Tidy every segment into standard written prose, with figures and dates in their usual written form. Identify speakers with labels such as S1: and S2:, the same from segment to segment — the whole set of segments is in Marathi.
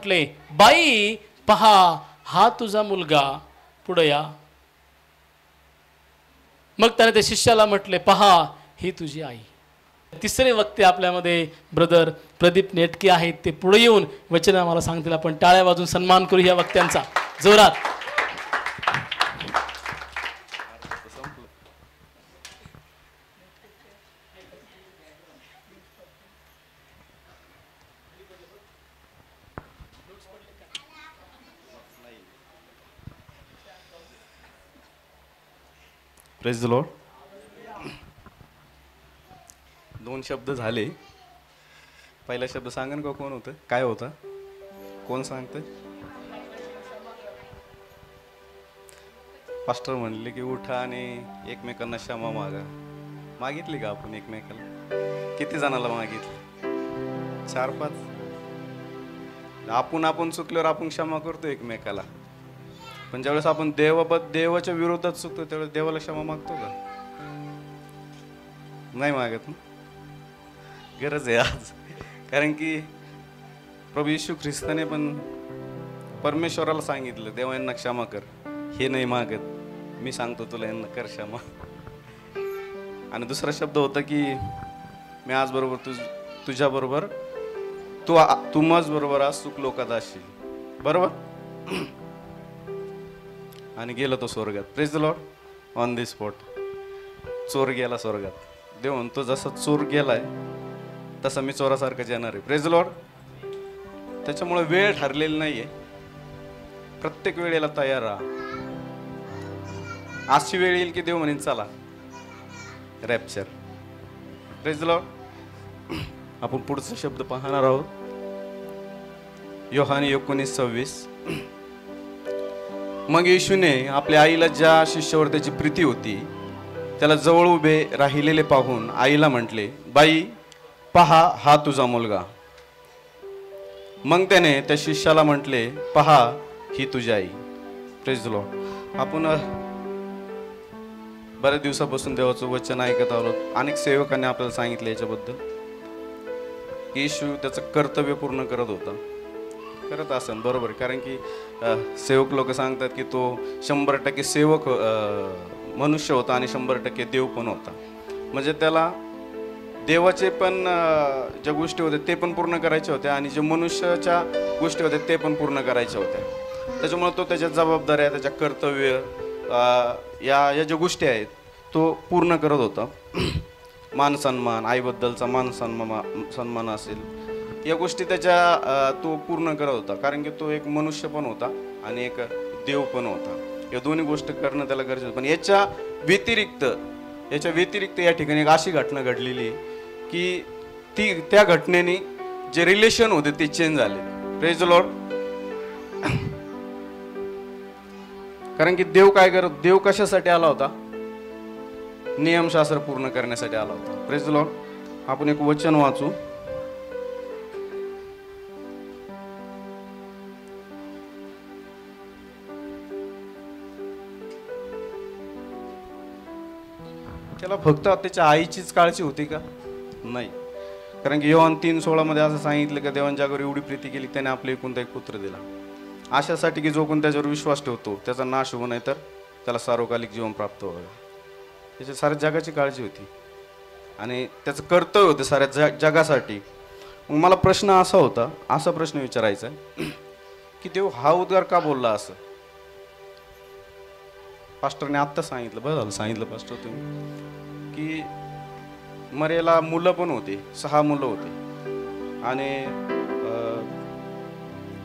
S1: म्हटले, बाई पहा हा तुझा मुलगा, पुढे या. मग त्याने त्या शिष्याला म्हटले, पहा ही तुझी आई. तिसरे वक्ते आपल्यामध्ये ब्रदर प्रदीप नेटके आहेत, ते पुढे येऊन वचन आम्हाला सांगतील. आपण टाळ्या वाजून सन्मान करू या वक्त्यांचा जोरात.
S2: Praise the Lord. दोन शब्द झाले. पहिला शब्द सांगन का कोण होतं, काय होता, कोण सांगतं? पास्टर म्हणले की उठा आणि एकमेकांना क्षमा मागा. मागितली का आपण एकमेकाला? किती जणाला मागितली? 4-5. आपण चुकल्यावर आपण क्षमा करतो एकमेकाला, पण ज्यावेळेस आपण देवाच्या विरोधात चुकतो त्यावेळेस देवाला क्षमा मागतो का? नाही मागत ना. गरज आहे आज, कारण की प्रभू येशू ख्रिस्ताने पण परमेश्वराला सांगितलं, देवा यांना क्षमा कर. हे नाही मागत, मी सांगतो तुला यांना कर क्षमा. आणि दुसरा शब्द होता की मी आज बरोबर तुझ्या बरोबर तू माझ बरोबर आज चुकलो का दाशील, बरोबर. आणि गेला तो स्वर्गात. Praise the Lord. On the spot चोर गेला स्वर्गात. देव म्हणतो जसा चोर गेलाय तसा मी चोरासारखंच येणार आहे. Praise the Lord. त्याच्यामुळे वेळ ठरलेली नाहीये, प्रत्येक वेळेला तयार राहा. अशी वेळ येईल की देव म्हणेन चला रॅप्चर. Praise the Lord. आपण पुढचा शब्द पाहणार आहोत. योहान 19:26. मग येशूने आपल्या आईला ज्या शिष्यावर त्याची प्रीती होती त्याला जवळ उभे राहिलेले पाहून आईला म्हटले, बाई पहा हा तुझा मुलगा. मग त्याने त्या शिष्याला म्हटले, पहा ही तुझी आई. Praise the Lord. आपण बऱ्याच दिवसापासून देवाचं वचन ऐकत आलो. अनेक सेवकांनी आपल्याला सांगितलं याच्याबद्दल. येशू त्याचं कर्तव्य पूर्ण करत होता, करत असेल, बरोबर. कारण की सेवक लोक सांगतात की तो 100% सेवक मनुष्य होता आणि 100% देव पण होता. म्हणजे त्याला देवाचे पण ज्या गोष्टी होत्या ते पण पूर्ण करायच्या होत्या आणि जे मनुष्याच्या गोष्टी होत्या ते पण पूर्ण करायच्या होत्या. त्याच्यामुळे तो त्याच्या जबाबदाऱ्या, त्याच्या कर्तव्य, या ज्या गोष्टी आहेत तो पूर्ण करत होता. मान सन्मान, आईबद्दलचा मान सन्मान असेल, या गोष्टी त्याच्या तो पूर्ण करत होता. कारण की तो एक मनुष्य पण होता आणि एक देव पण होता. या दोन्ही गोष्टी करणं त्याला गरजेचं होतं. पण याच्या व्यतिरिक्त या ठिकाणी एक अशी घटना घडलेली की त्या घटनेने जे रिलेशन होते ते चेंज झाले. Praise the Lord. कारण की देव काय करत, देव कशासाठी आला होता? नियमशास्त्र पूर्ण करण्यासाठी आला होता. Praise the Lord. आपण एक वचन वाचू. त्याला फक्त त्याच्या आईचीच काळजी होती का? नाही. कारण की योहान 3:16 मध्ये असं सांगितलं की देवाने जगावर एवढी प्रीती केली त्याने आपले एकुलता एक पुत्र दिला, अशासाठी की जो कोण त्याच्यावर विश्वास ठेवतो त्याचा नाश होऊ नये तर त्याला सार्वकालिक जीवन प्राप्त व्हावं. त्याच्या साऱ्या जगाची काळजी होती आणि त्याचं कर्तव्य होतं साऱ्या जगासाठी. मग मला प्रश्न असा होता, असा प्रश्न विचारायचा की देव हा उद्गार का बोलला असं? पास्टरने आत्ता सांगितलं, बरं झालं सांगितलं पास्टर तुम्ही, की मरेला मुलं पण होते, 6 मुलं होते आणि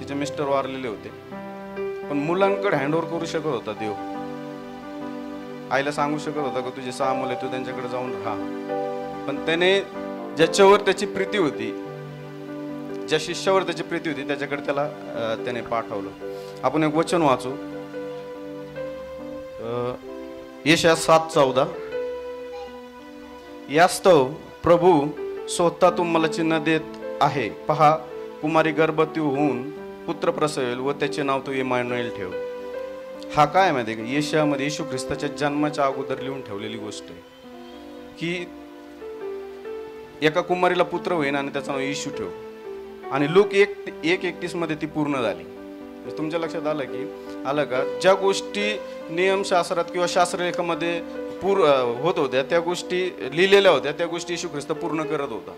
S2: तिचे मिस्टर वारलेले होते. पण मुलांकडे हँडओव्हर करू शकत होता देव. आईला सांगू शकत होता की तुझे 6 मुलं तू त्यांच्याकडे जाऊन राहा. पण त्याने ज्याच्यावर त्याची प्रीती होती, ज्या शिष्यावर त्याची प्रीती होती त्याच्याकडे त्याने पाठवलं. आपण एक वचन वाचू. यशाया 7:14. यास्तव प्रभू स्वतः तुम्हाला चिन्ह देत आहे, पहा कुमारी गर्भवती होऊन पुत्र प्रसवेल व त्याचे नाव तू इम्मानुएल ठेव. हा काय माहिती आहे का? यशायामध्ये येशू ख्रिस्ताच्या जन्माच्या अगोदर लिहून ठेवलेली गोष्ट आहे की एका कुमारीला पुत्र होईन आणि त्याचं नाव येशू ठेव. आणि लूक 1:31 मध्ये ती पूर्ण झाली. म्हणजे तुमच्या लक्षात आलं का, ज्या गोष्टी नियमशास्त्रात किंवा शास्त्रलेखामध्ये होत होत्या, त्या गोष्टी लिहिलेल्या होत्या, त्या गोष्टी येशू ख्रिस्त पूर्ण करत होता.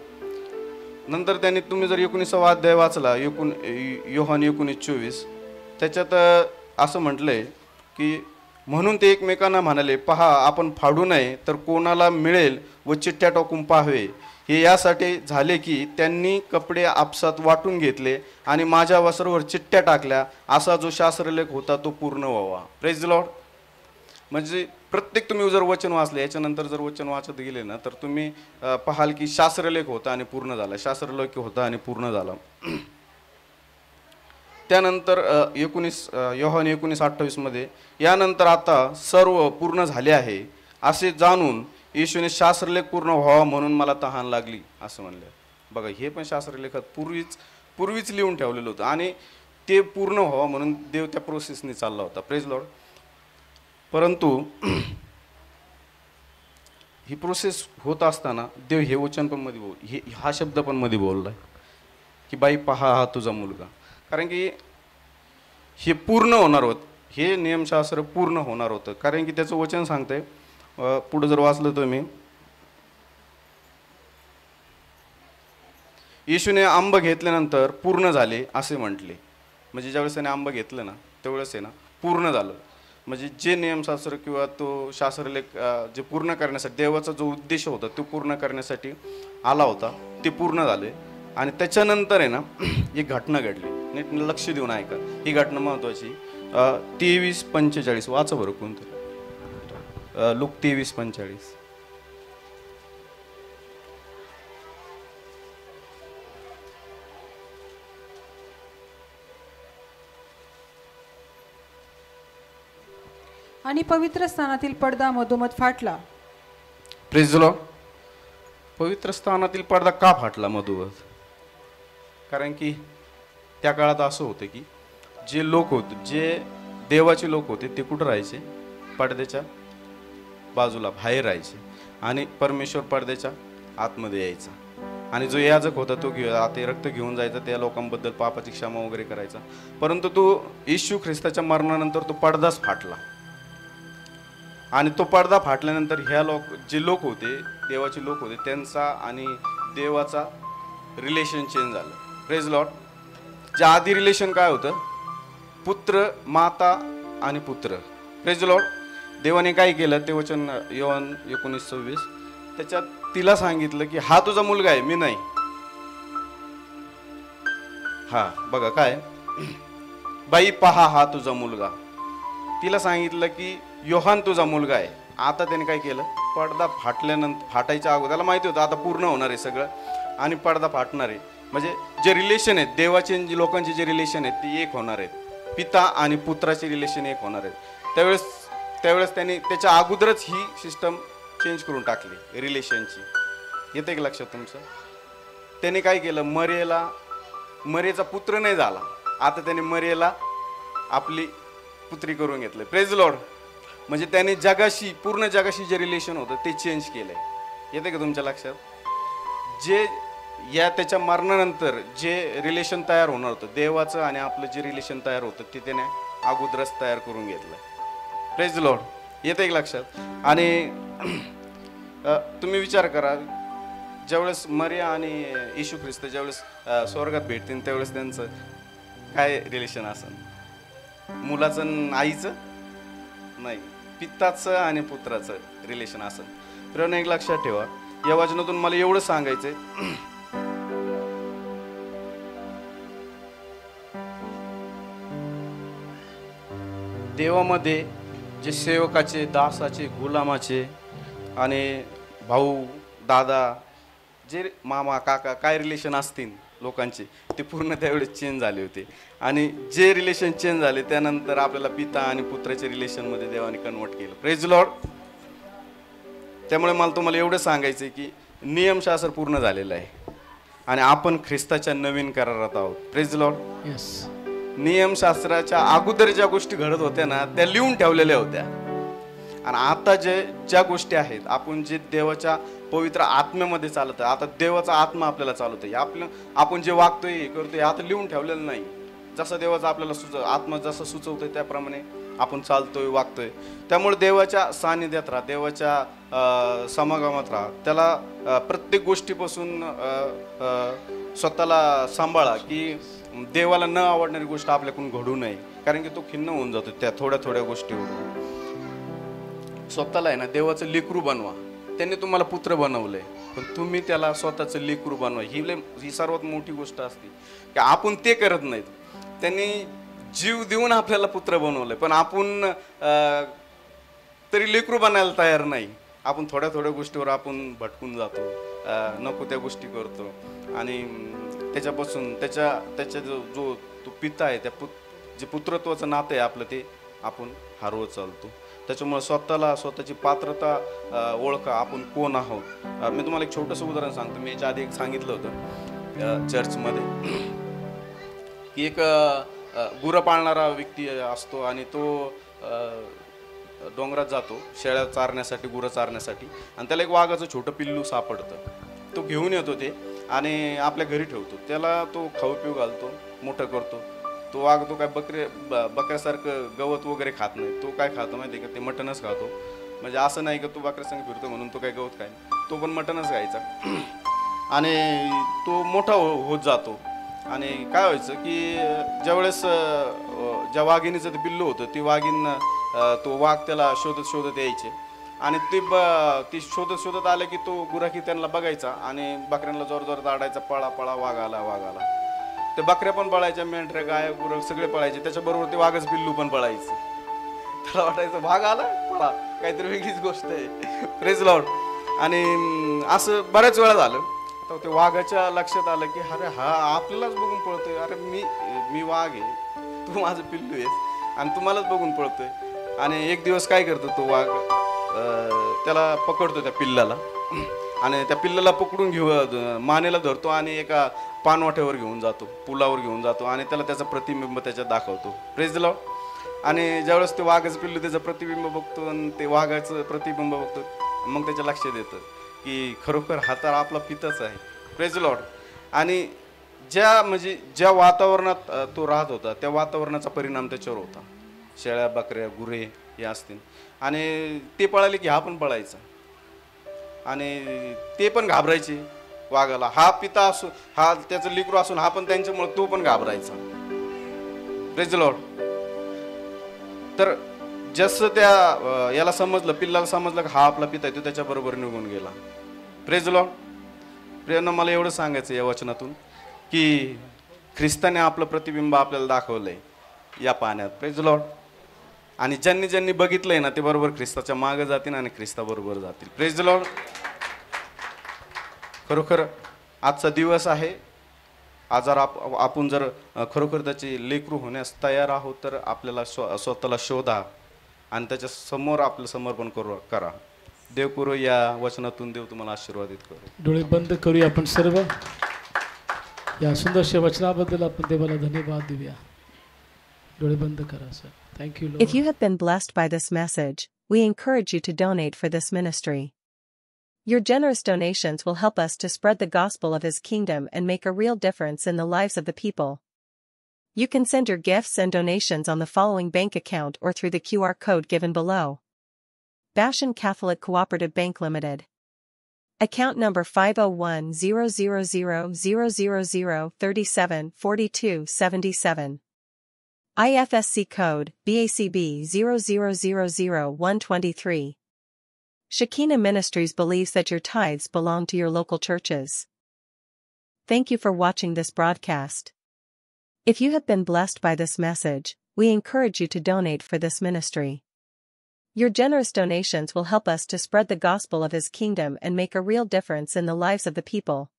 S2: नंतर त्यांनी, तुम्ही जर 19वा अध्याय वाचला, योहान 19:24, त्याच्यात असं म्हटलंय की म्हणून ते एकमेकांना म्हणाले, पहा आपण फाडू नये तर कोणाला मिळेल व चिठ्ठ्या टाकून पाहावे. हे यासाठी झाले की त्यांनी कपडे आपसात वाटून घेतले आणि माझ्या वस्त्रावर चिठ्ठ्या टाकल्या, असा जो शास्त्रलेख होता तो पूर्ण व्हावा. Praise the Lord. म्हणजे प्रत्येक, तुम्ही जर वचन वाचले, याच्यानंतर जर वचन वाचत गेले ना, तर तुम्ही पाहाल की शास्त्रलेख होता आणि पूर्ण झाला, शास्त्रलेख होता आणि पूर्ण झाला. त्यानंतर योहान 19:28 मध्ये, यानंतर आता सर्व पूर्ण झाले आहे असे जाणून येशूने शास्त्रलेख पूर्ण व्हावा म्हणून मला तहान लागली असं म्हणलं. बघा, हे पण शास्त्रलेखात पूर्वीच लिहून ठेवलेलं होतं आणि ते पूर्ण व्हावं म्हणून देव त्या प्रोसेसने चालला होता. Praise Lord. परंतु ही प्रोसेस होत असताना देव हे वचन पण मध्ये हा शब्द पण मध्ये बोललाय की बाई पहा हा तुझा मुलगा. कारण की हे पूर्ण होणार होतं, हे नियमशास्त्र पूर्ण होणार होतं. कारण की त्याचं वचन सांगतंय, पुढे जर वाचलं तुम्ही, येशूने आंब घेतल्यानंतर पूर्ण झाले असे म्हटले. म्हणजे ज्यावेळेस त्याने आंब घेतलं ना, त्यावेळेस आहे ना पूर्ण झालं. म्हणजे जे नियमशास्त्र किंवा तो शास्त्रलेख जे पूर्ण करण्यासाठी, देवाचा जो उद्देश होता तो पूर्ण करण्यासाठी आला होता, ते पूर्ण झाले. आणि त्याच्यानंतर आहे ना एक घटना घडली. नीट लक्ष देऊन ऐका, ही घटना महत्वाची. 23:45 वाचा बरं कोणतरी. लूक 23:45.
S3: आणि पवित्र स्थानातील पडदा मधोमध फाटला.
S2: Praise the Lord. पवित्र स्थानातील पडदा का फाटला मधोमध? कारण की त्या काळात असं होतं की जे लोक होते, जे देवाचे लोक होते, ते कुठं राहायचे? पडद्याच्या बाजूला बाहेर राहायचे आणि परमेश्वर पडद्याच्या आतमध्ये यायचा. आणि जो याजक होता तो ते रक्त घेऊन जायचा, त्या लोकांबद्दल पापाची क्षमा वगैरे करायचा. परंतु तो येशू ख्रिस्ताच्या मरणानंतर तो पडदाच फाटला. आणि तो पडदा फाटल्यानंतर जे लोक होते, देवाचे लोक होते, त्यांचा आणि देवाचा रिलेशन चेंज झालं. Praise Lord. जे आधी रिलेशन काय होतं? पुत्र, माता आणि पुत्र. Praise Lord. देवाने काय केलं ते वचन योहान 19:26, त्याच्यात तिला सांगितलं की हा तुझा मुलगा आहे, मी नाही. हा बघा काय, बाई पहा हा तुझा मुलगा. तिला सांगितलं की योहान तुझा मुलगा आहे. आता त्याने काय केलं? पडदा फाटायच्या अगोदर त्याला माहिती होतं आता पूर्ण होणार आहे सगळं आणि पडदा फाटणार आहे. म्हणजे जे रिलेशन आहेत देवाचे, जे लोकांचे जे रिलेशन आहेत ते एक होणार आहेत. पिता आणि पुत्राचे रिलेशन एक होणार आहेत. त्यावेळेस त्यांनी त्याच्या अगोदरच ही सिस्टम चेंज करून टाकली रिलेशनची. येते की लक्षात तुमचं? त्याने काय केलं? मरेचा पुत्र नाही झाला, आता त्याने मरेला आपली पुत्री करून घेतलं. Praise Lord. म्हणजे त्याने पूर्ण जगाशी जे रिलेशन होतं ते चेंज केलंय. येते का तुमच्या लक्षात? जे त्याच्या मरणानंतर जे रिलेशन तयार होणार होतं, देवाचं आणि आपलं जे रिलेशन तयार होतं ते त्याने अगोदरच तयार करून घेतलं. Praise Lord. येते का लक्षात? आणि तुम्ही विचार करा, ज्यावेळेस मरिया आणि येशू ख्रिस्त ज्यावेळेस स्वर्गात भेटतील त्यावेळेस त्यांचं काय रिलेशन असेल? मुलाचं आणि आईचं नाही, पित्ताचं आणि पुत्राचं रिलेशन असेल. तर एक लक्षात ठेवा, या वचनातून मला एवढं सांगायचंय, देवामध्ये जे सेवकाचे, दासाचे, गुलामाचे आणि भाऊ, दादा, जे मामा, काका काय रिलेशन असतील लोकांचे ते पूर्ण त्यावेळेस चेंज झाले होते. आणि जे रिलेशन चेंज झाले त्यानंतर आपल्याला पिता आणि पुत्राच्या रिलेशनमध्ये देवाने कन्वर्ट केलं. Praise Lord. त्यामुळे मला तुम्हाला एवढं सांगायचं की नियमशास्त्र पूर्ण झालेलं आहे आणि आपण ख्रिस्ताच्या नवीन करारात आहोत. Praise Lord.
S1: येस.
S2: नियमशास्त्राच्या अगोदर ज्या गोष्टी घडत होत्या ना त्या लिहून ठेवलेल्या होत्या आणि आता ज्या गोष्टी आहेत, आपण जे देवाच्या पवित्र आत्म्यामध्ये चालत आहे. आता देवाचा आत्मा आपल्याला चालवत आहे. आपण जे वागतोय हे करतोय आता लिहून ठेवलेलं नाही. जसं देवाचा आपल्याला आत्मा जसं सुचवतोय त्याप्रमाणे आपण चालतोय वागतोय. त्यामुळे देवाच्या सानिध्यात राहा, देवाच्या समागमात राहा. त्याला प्रत्येक गोष्टीपासून स्वतःला सांभाळा की देवाला न आवडणारी गोष्ट आपल्याकडून घडू नये, कारण की तो खिन्न होऊन जातो त्या थोड्या थोड्या गोष्टीवरून. स्वतःला आहे ना देवाचं लेकरू बनवा. त्यांनी तुम्हाला पुत्र बनवलंय, पण तुम्ही त्याला स्वतःचं लेकरू बनवा. ही सर्वात मोठी गोष्ट असते की आपण ते करत नाहीत. त्यांनी जीव देऊन आपल्याला पुत्र बनवलंय, पण आपण तरी लेकरू बनायला तयार नाही. आपण थोड्या थोड्या गोष्टीवर आपण भटकून जातो, नको त्या गोष्टी करतो आणि त्याच्यापासून त्याच्या जो तो पिता आहे, जे पुत्रत्वाचं नातं आहे आपलं, ते आपण हरवत चालतो. त्याच्यामुळे स्वतःची पात्रता ओळखा, आपण कोण आहोत. मी तुम्हाला एक छोटंसं उदाहरण सांगतो. मी याच्या आधी एक सांगितलं होतं चर्चमध्ये की एक गुरं पाळणारा व्यक्ती असतो आणि तो डोंगरात जातो शेळ्या चारण्यासाठी, गुरं चारण्यासाठी, आणि त्याला एक वाघाचं छोटं पिल्लू सापडतं. तो घेऊन येतो ते आणि आपल्या घरी ठेवतो. त्याला तो खाऊ पिऊ घालतो, मोठं करतो. तो वाघ तो काय बकऱ्यासारखं गवत वगैरे खात नाही. तो काय खातो माहिती आहे का, ते मटणच खातो. म्हणजे असं नाही का तो बकऱ्यासंग फिरतो म्हणून तो काय गवत खाय, तो पण मटणच खायचा. आणि तो मोठा होत जातो. आणि काय व्हायचं की ज्यावेळेस ज्या वाघिणीचं ते पिल्लू होतं, ती वाघीण तो वाघ त्याला शोधत शोधत यायचे आणि ती शोधत आलं की तो गुराखी त्यांना बघायचा आणि बकऱ्यांना जोर जोरात आडायचा, पळा पळा वाघ आला वाघ आला. ते बकऱ्या पण पळायच्या, मेंढऱ्या गाय गुरं सगळे पळायचे. त्याच्याबरोबर ते वाघच पिल्लू पण पळायचं. त्याला वाटायचं वाघ आला पळा, काहीतरी वेगळीच गोष्ट आहे. Praise Lord. आणि असं बऱ्याच वेळा झालं. तर ते वाघाच्या लक्षात आलं की अरे हा आपल्यालाच बघून पळतोय. अरे मी वाघ आहे, तू माझं पिल्लू आहेस आणि तुम्हालाच बघून पळतोय. आणि एक दिवस काय करतो तो वाघ, त्याला पकडतो त्या पिल्लाला आणि त्या पिल्लाला पकडून मानेला धरतो आणि एका पानवाट्यावर घेऊन जातो, पुलावर घेऊन जातो आणि त्याला त्याचं प्रतिबिंब त्याच्यात दाखवतो. Praise Lord. आणि ज्यावेळेस ते वाघाचं पिल्लू त्याचं प्रतिबिंब बघतो आणि ते वाघाचं प्रतिबिंब बघतो, मग त्याच्या लक्षात येतं की खरोखर हा तर आपला पिताच आहे. Praise Lord. आणि ज्या वातावरणात तो राहत होता त्या वातावरणाचा परिणाम त्याच्यावर होता. शेळ्या बकऱ्या गुरे हे असतील आणि ते पळाले की हा पण पळायचा आणि ते पण घाबरायचे वाघाला. हा पिता असून, हा त्याचं लेकरू असून हा पण त्यांच्यामुळे तो पण घाबरायचा. Praise Lord. तर जसं त्या याला समजलं, पिल्लाला समजलं की हा आपला पिता आहे, तो त्याच्याबरोबर निघून गेला. Praise Lord. प्रियांनो, मला एवढं सांगायचं या वचनातून की ख्रिस्ताने आपलं प्रतिबिंब आपल्याला दाखवलंय या पाण्यात. Praise Lord. आणि ज्यांनी बघितलंय ना ते बरोबर ख्रिस्ताच्या मागे जातील आणि ख्रिस्ताबरोबर जातील. Praise Lord. खरोखर आजचा दिवस आहे. आज जर आपण जर खरोखर त्याची लेकरू होण्यास तयार आहोत तर आपल्याला स्वतःला शोधा आणि त्याच्या समोर आपलं समर्पण करा. देव करू या वचनातून देव तुम्हाला आशीर्वादित करू.
S1: डोळे बंद करूया आपण सर्व. या सुंदरशा वचनाबद्दल आपण देवाला धन्यवाद देऊया. डोळे बंद करा sir. Thank you Lord.
S4: If you have been blessed by this message, we encourage you to donate for this ministry. Your generous donations will help us to spread the gospel of His kingdom and make a real difference in the lives of the people. You can send your gifts and donations on the following bank account or through the QR code given below. Bashan Catholic Cooperative Bank Limited. Account number 5010000374277. IFSC code BACB 0000123. Shekinah Ministries believes that your tithes belong to your local churches. Thank you for watching this broadcast. If you have been blessed by this message, we encourage you to donate for this ministry. Your generous donations will help us to spread the gospel of His kingdom and make a real difference in the lives of the people.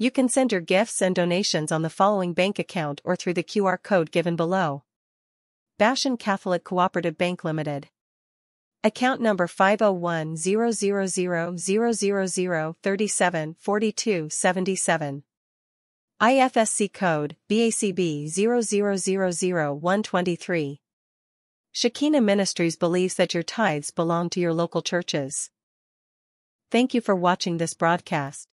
S4: You can send your gifts and donations on the following bank account or through the QR code given below. Bashan Catholic Cooperative Bank Limited. Account number 5010000374277. IFSC code BACB 0000123. Shekinah Ministries believes that your tithes belong to your local churches. Thank you for watching this broadcast.